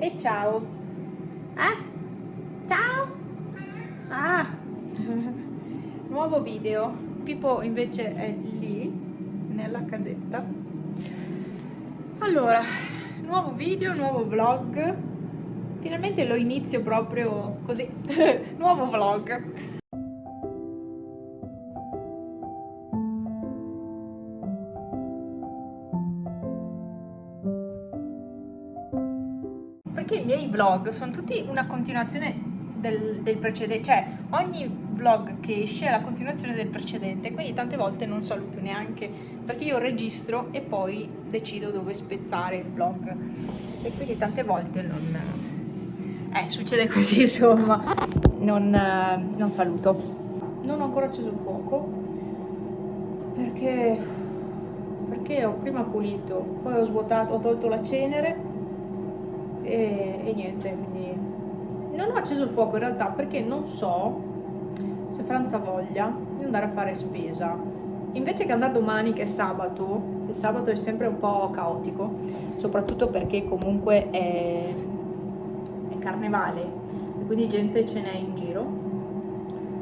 E ciao. Ah, ciao. Ah, nuovo video. Pippo invece è lì, nella casetta. Allora, nuovo video, nuovo vlog. Finalmente lo inizio proprio così. Nuovo vlog. Perché i miei vlog sono tutti una continuazione del precedente, cioè ogni vlog che esce è la continuazione del precedente, quindi tante volte non saluto neanche, perché io registro e poi decido dove spezzare il vlog. E quindi tante volte non... succede così, insomma, non saluto. Non ho ancora acceso il fuoco perché, perché ho prima pulito, poi ho svuotato, ho tolto la cenere e niente, quindi non ho acceso il fuoco in realtà perché non so se Franz ha voglia di andare a fare spesa. Invece che andare domani che è sabato, il sabato è sempre un po' caotico, soprattutto perché comunque è carnevale e quindi gente ce n'è in giro.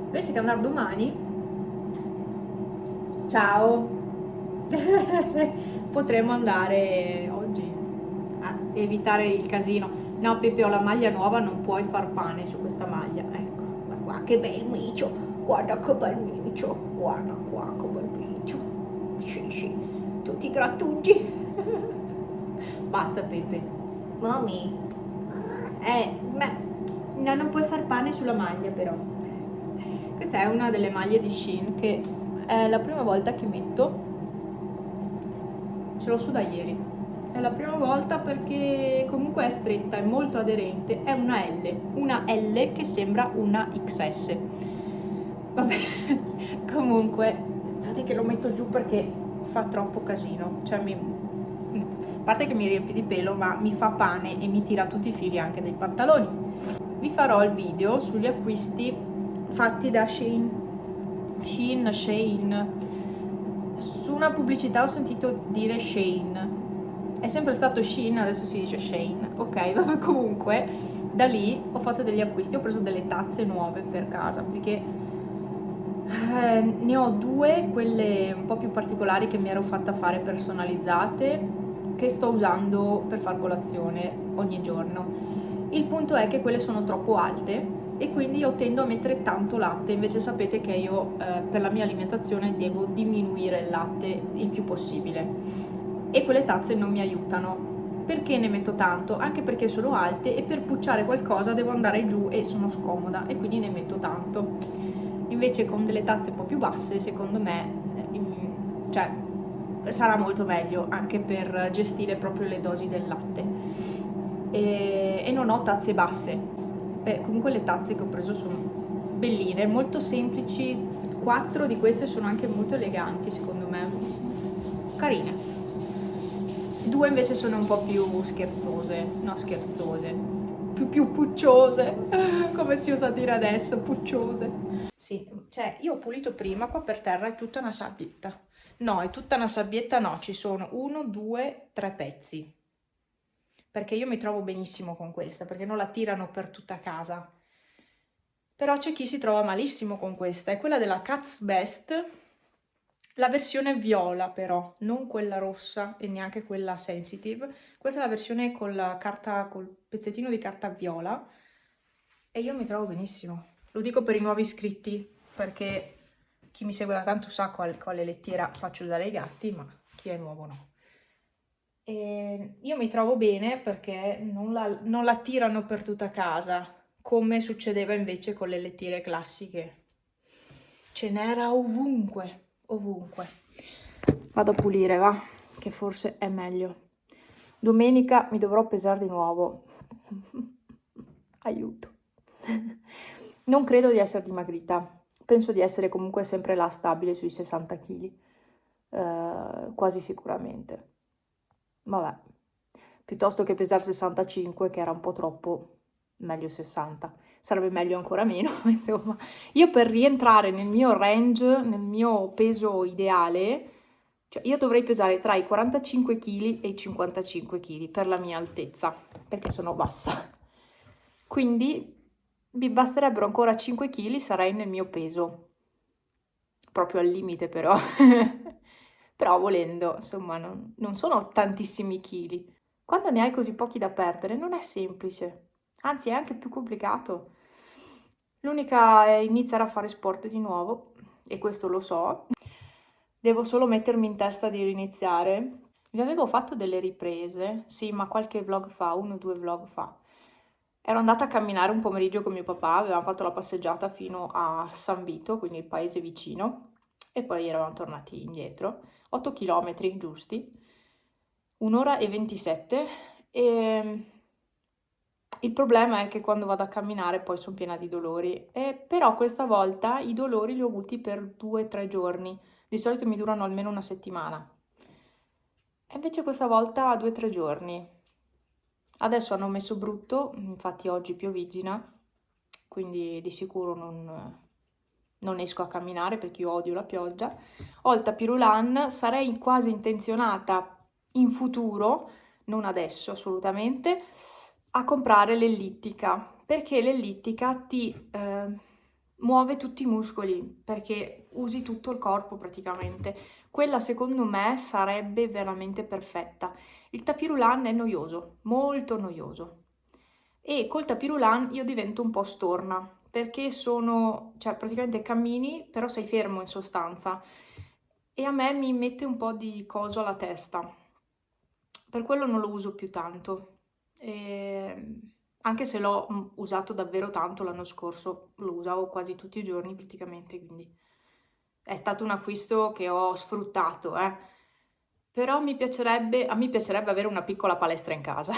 Invece che andare domani, ciao, potremmo andare oggi a evitare il casino. No, Pepe, ho la maglia nuova, non puoi far pane su questa maglia. Ecco, ma qua che bel micio, guarda che bel micio, guarda qua che bel micio. Sì, sì, tutti i grattugi. Basta, Pepe. Mommy. Ma no, non puoi far pane sulla maglia però. Questa è una delle maglie di Shein che è la prima volta che metto, ce l'ho su da ieri. È la prima volta perché comunque è stretta, è molto aderente, è una L che sembra una XS. Vabbè, comunque, guardate che lo metto giù perché fa troppo casino, cioè a parte che mi riempie di pelo, ma mi fa pane e mi tira tutti i fili anche dei pantaloni. Vi farò il video sugli acquisti fatti da Shein. Su una pubblicità ho sentito dire Shein. È sempre stato Shein, adesso si dice Shein. Ok, vabbè, comunque da lì ho fatto degli acquisti, ho preso delle tazze nuove per casa perché ne ho due, quelle un po' più particolari che mi ero fatta fare personalizzate, che sto usando per far colazione ogni giorno. Il punto è che quelle sono troppo alte e quindi io tendo a mettere tanto latte, invece sapete che io per la mia alimentazione devo diminuire il latte il più possibile e quelle tazze non mi aiutano. Perché ne metto tanto? Anche perché sono alte e per pucciare qualcosa devo andare giù e sono scomoda e quindi ne metto tanto. Invece con delle tazze un po' più basse, secondo me, cioè, sarà molto meglio anche per gestire proprio le dosi del latte. E non ho tazze basse. Beh, comunque le tazze che ho preso sono belline, molto semplici. 4 di queste sono anche molto eleganti, secondo me. Carine. 2 invece sono un po' più scherzose, no scherzose, più pucciose, come si usa dire adesso, pucciose. Sì, cioè io ho pulito prima, qua per terra è tutta una sabbietta. No, è tutta una sabbietta, no, ci sono 1, 2, 3 pezzi. Perché io mi trovo benissimo con questa, perché non la tirano per tutta casa. Però c'è chi si trova malissimo con questa, è quella della Cat's Best, la versione viola però, non quella rossa e neanche quella sensitive. Questa è la versione con la carta, col pezzettino di carta viola e io mi trovo benissimo. Lo dico per i nuovi iscritti perché chi mi segue da tanto sa quale lettiera faccio usare ai gatti, ma chi è nuovo no. E io mi trovo bene perché non la tirano per tutta casa, come succedeva invece con le lettiere classiche. Ce n'era ovunque, ovunque. Vado a pulire, va, che forse è meglio. Domenica mi dovrò pesare di nuovo. Aiuto. Non credo di essere dimagrita. Penso di essere comunque sempre là stabile sui 60 kg. Quasi sicuramente. Vabbè. Piuttosto che pesare 65, che era un po' troppo, meglio 60. Sarebbe meglio ancora meno, insomma. Io per rientrare nel mio range, nel mio peso ideale, Cioè io dovrei pesare tra i 45 kg e i 55 kg per la mia altezza, perché sono bassa. Quindi mi basterebbero ancora 5 kg, sarei nel mio peso. Proprio al limite però. Però volendo, insomma, non sono tantissimi chili. Quando ne hai così pochi da perdere non è semplice, anzi è anche più complicato. L'unica è iniziare a fare sport di nuovo, e questo lo so. Devo solo mettermi in testa di riniziare. Vi avevo fatto delle riprese, sì, ma qualche vlog fa, 1 o 2 vlog fa. Ero andata a camminare un pomeriggio con mio papà, avevamo fatto la passeggiata fino a San Vito, quindi il paese vicino, e poi eravamo tornati indietro. 8 km giusti, 1 ora e 27, e il problema è che quando vado a camminare poi sono piena di dolori, però questa volta i dolori li ho avuti per 2-3 giorni, di solito mi durano almeno una settimana, e invece questa volta 2-3 giorni. Adesso hanno messo brutto, infatti oggi pioviggina, quindi di sicuro non esco a camminare perché io odio la pioggia. Ho il tapirulan, sarei quasi intenzionata in futuro, non adesso assolutamente, a comprare l'ellittica, perché l'ellittica ti muove tutti i muscoli, perché usi tutto il corpo praticamente. Quella secondo me sarebbe veramente perfetta. Il tapirulan è noioso, molto noioso. E col tapirulan io divento un po' storna, perché cioè praticamente cammini, però sei fermo in sostanza. E a me mi mette un po' di coso alla testa. Per quello non lo uso più tanto. Anche se l'ho usato davvero tanto l'anno scorso, lo usavo quasi tutti i giorni praticamente, quindi è stato un acquisto che ho sfruttato, Però a me piacerebbe avere una piccola palestra in casa.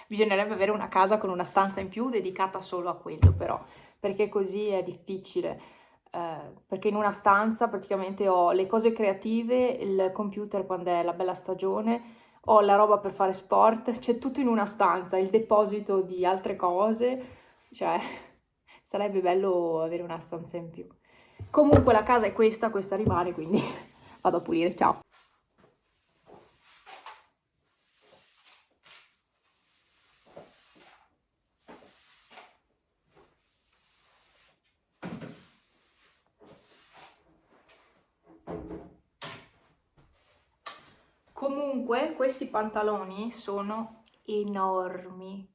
Bisognerebbe avere una casa con una stanza in più dedicata solo a quello, però, perché così è difficile. Perché in una stanza praticamente ho le cose creative, il computer quando è la bella stagione, ho la roba per fare sport, c'è tutto in una stanza, il deposito di altre cose, cioè sarebbe bello avere una stanza in più. Comunque la casa è questa rimane, quindi vado a pulire, ciao. Comunque questi pantaloni sono enormi,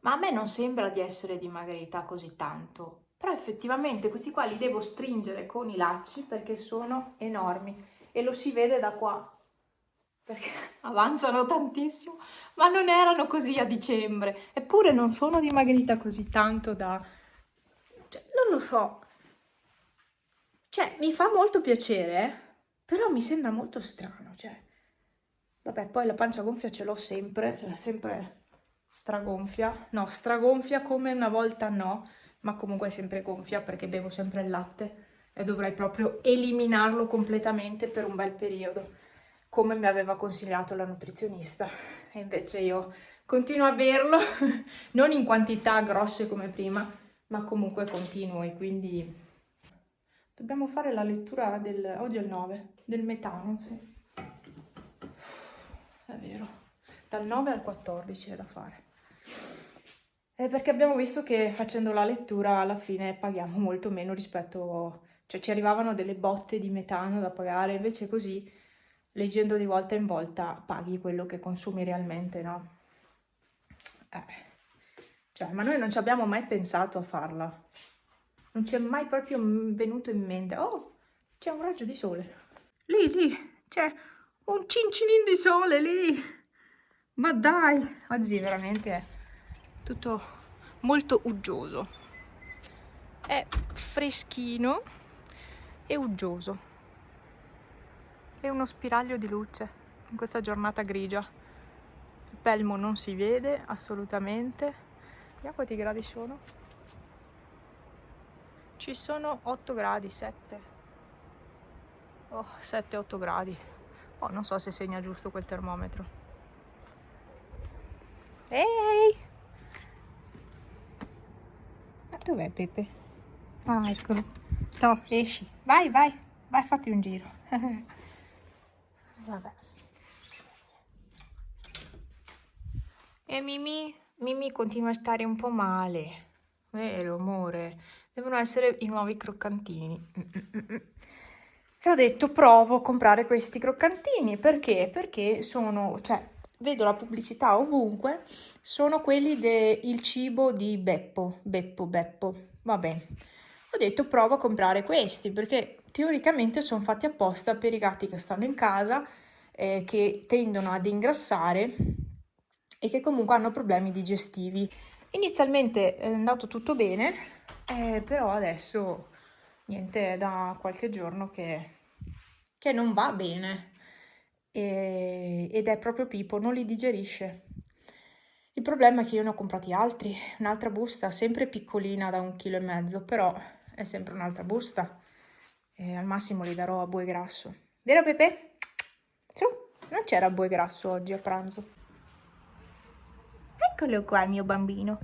ma a me non sembra di essere dimagrita così tanto, però effettivamente questi qua li devo stringere con i lacci perché sono enormi e lo si vede da qua, perché avanzano tantissimo, ma non erano così a dicembre, eppure non sono dimagrita così tanto da... Cioè, non lo so, cioè mi fa molto piacere, però mi sembra molto strano, cioè... Vabbè, poi la pancia gonfia ce l'ho sempre, cioè sempre stragonfia. No, stragonfia come una volta no, ma comunque è sempre gonfia perché bevo sempre il latte e dovrei proprio eliminarlo completamente per un bel periodo, come mi aveva consigliato la nutrizionista. E invece io continuo a berlo, non in quantità grosse come prima, ma comunque continuo e quindi dobbiamo fare la lettura oggi è il 9, del metano, sì. È vero, dal 9 al 14 è da fare. Perché abbiamo visto che facendo la lettura alla fine paghiamo molto meno rispetto, cioè ci arrivavano delle botte di metano da pagare, invece così leggendo di volta in volta paghi quello che consumi realmente, no? Cioè, ma noi non ci abbiamo mai pensato a farla. Non ci è mai proprio venuto in mente. Oh, c'è un raggio di sole. Lì, c'è un cincinin di sole lì. Ma dai, oggi veramente è tutto molto uggioso. È freschino e uggioso. È uno spiraglio di luce in questa giornata grigia. Il pelmo non si vede assolutamente. Vediamo quanti gradi sono. Ci sono 8 gradi, 7. Oh, 7-8 gradi. Oh, non so se segna giusto quel termometro. Ehi! Ma dov'è Pepe? Ah, eccolo. Toh, esci. Vai a farti un giro. Vabbè. E Mimì continua a stare un po' male. Vero, amore? Devono essere i nuovi croccantini. E ho detto, provo a comprare questi croccantini. Perché? Perché sono, cioè, vedo la pubblicità ovunque, sono quelli del cibo di Beppo. Va bene. Ho detto, provo a comprare questi, perché teoricamente sono fatti apposta per i gatti che stanno in casa, che tendono ad ingrassare e che comunque hanno problemi digestivi. Inizialmente è andato tutto bene, però adesso niente, è da qualche giorno che non va bene ed è proprio Pipo, non li digerisce. Il problema è che io ne ho comprati altri, un'altra busta, sempre piccolina da 1,5 kg, però è sempre un'altra busta e al massimo li darò a Bue Grasso. Vero Pepe? Su, non c'era Bue Grasso oggi a pranzo. Eccolo qua il mio bambino.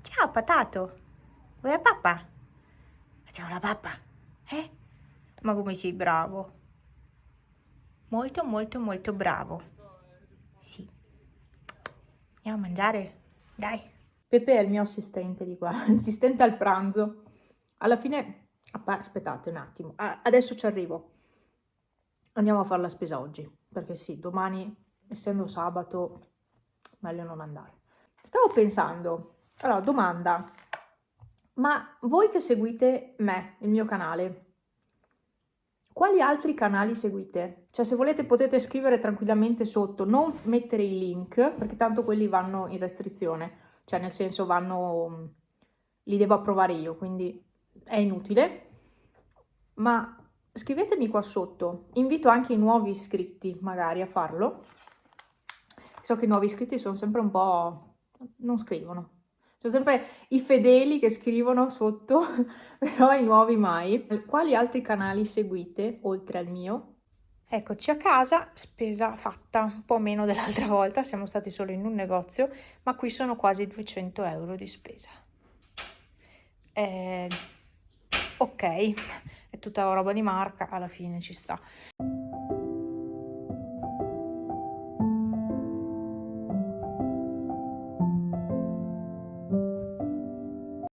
Ciao patato. Vuoi a pappa? Ciao la pappa. Eh? Ma come sei bravo. Molto molto molto bravo. Sì. Andiamo a mangiare? Dai. Pepe è il mio assistente di qua, assistente al pranzo. Alla fine, aspettate un attimo, adesso ci arrivo. Andiamo a fare la spesa oggi, perché sì, domani, essendo sabato, meglio non andare. Stavo pensando, allora, domanda, ma voi che seguite me, il mio canale, quali altri canali seguite? Cioè, se volete potete scrivere tranquillamente sotto, non mettere i link, perché tanto quelli vanno in restrizione, cioè nel senso li devo approvare io, quindi è inutile, ma scrivetemi qua sotto, invito anche i nuovi iscritti magari a farlo. So che i nuovi iscritti sono sempre un po'... non scrivono. Sono sempre i fedeli che scrivono sotto, però i nuovi mai. Quali altri canali seguite oltre al mio? Eccoci a casa, spesa fatta, un po' meno dell'altra volta, siamo stati solo in un negozio, ma qui sono quasi 200 euro di spesa. Ok, è tutta roba di marca, alla fine ci sta.